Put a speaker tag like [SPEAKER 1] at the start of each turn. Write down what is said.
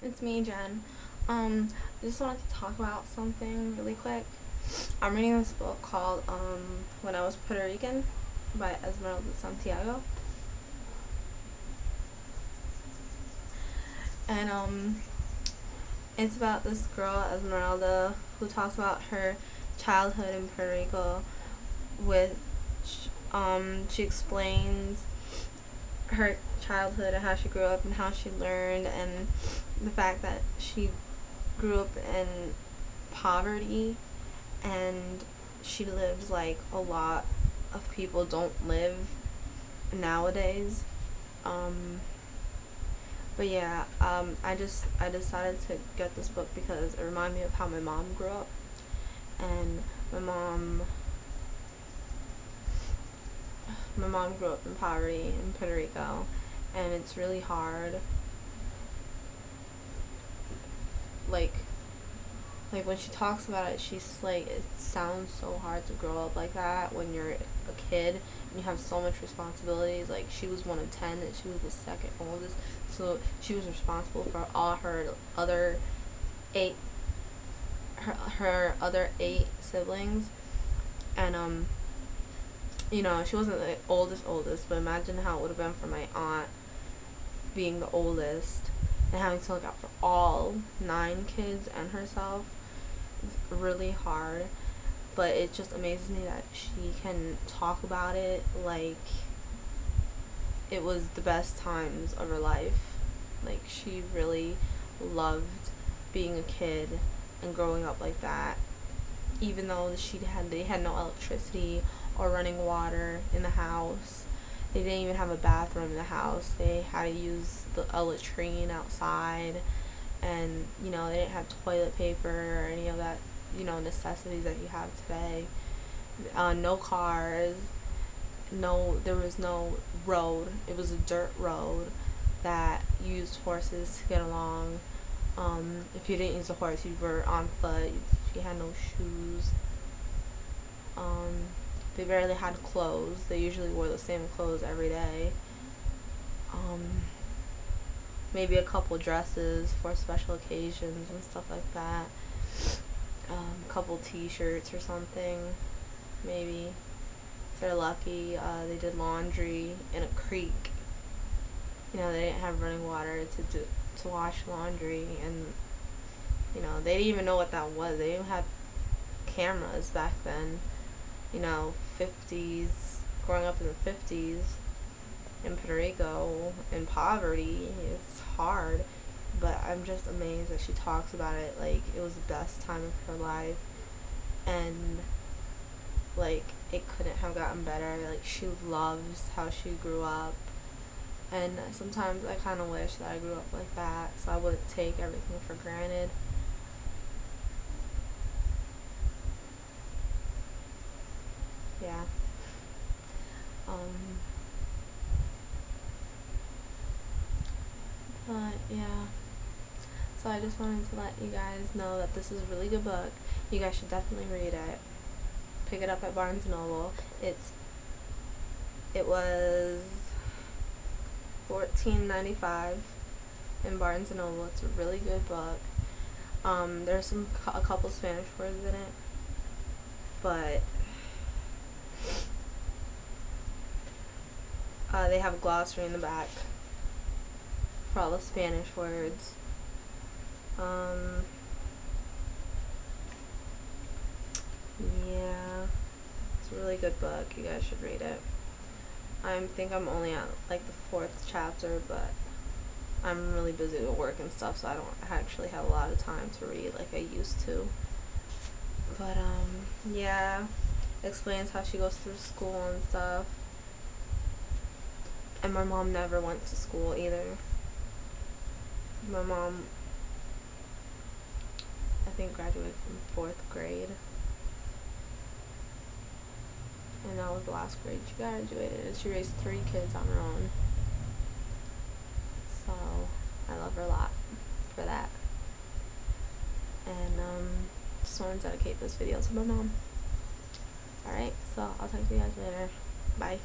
[SPEAKER 1] It's me, Jen. I just wanted to talk about something really quick. I'm reading this book called When I Was Puerto Rican by Esmeralda Santiago. And it's about this girl, Esmeralda, who talks about her childhood in Puerto Rico with she explains her childhood and how she grew up and how she learned and the fact that she grew up in poverty and she lives like a lot of people don't live nowadays. Um, but yeah, I decided to get this book because it reminded me of how my mom grew up, and my mom my mom grew up in poverty in Puerto Rico, and it's really hard. Like when she talks about it, she's like, it sounds so hard to grow up like that when you're a kid and you have so much responsibilities. Like, she was one of 10 and she was the second oldest, so she was responsible for all her other eight her other 8 siblings. And she wasn't the oldest, but imagine how it would have been for my aunt being the oldest and having to look out for all 9 kids and herself. It's really hard, but it just amazes me that she can talk about it like it was the best times of her life. Like, she really loved being a kid and growing up like that, even though they had no electricity or running water in the house. They didn't even have a bathroom in the house. They had to use the a latrine outside, and they didn't have toilet paper or any of that necessities that you have today. No cars. No, there was no road. It was a dirt road that used horses to get along. If you didn't use a horse, you were on foot. You had no shoes. They barely had clothes. They usually wore the same clothes every day. Um, Maybe a couple dresses for special occasions and stuff like that. A couple t-shirts or something, maybe. If they're lucky, they did laundry in a creek. They didn't have running water to wash laundry, and they didn't even know what that was. They didn't have cameras back then. 50s, growing up in the 50s in Puerto Rico in poverty, it's hard. But I'm just amazed that she talks about it like it was the best time of her life, and like it couldn't have gotten better. Like, she loves how she grew up, and sometimes I kind of wish that I grew up like that so I wouldn't take everything for granted. Yeah. Um, but yeah. So I just wanted to let you guys know that this is a really good book. You guys should definitely read it. Pick it up at Barnes and Noble. It was $14.95 in Barnes and Noble. It's a really good book. There's a couple Spanish words in it, but they have a glossary in the back for all the Spanish words. Yeah, it's a really good book. You guys should read it. I think I'm only at like the 4th chapter, but I'm really busy with work and stuff, so I don't actually have a lot of time to read like I used to. But yeah, explains how she goes through school and stuff. And my mom never went to school either. My mom, I think, graduated from 4th grade, and that was the last grade she graduated. And she raised 3 kids on her own. So I love her a lot for that. And just want to dedicate this video to my mom. Alright, so I'll talk to you guys later. Bye.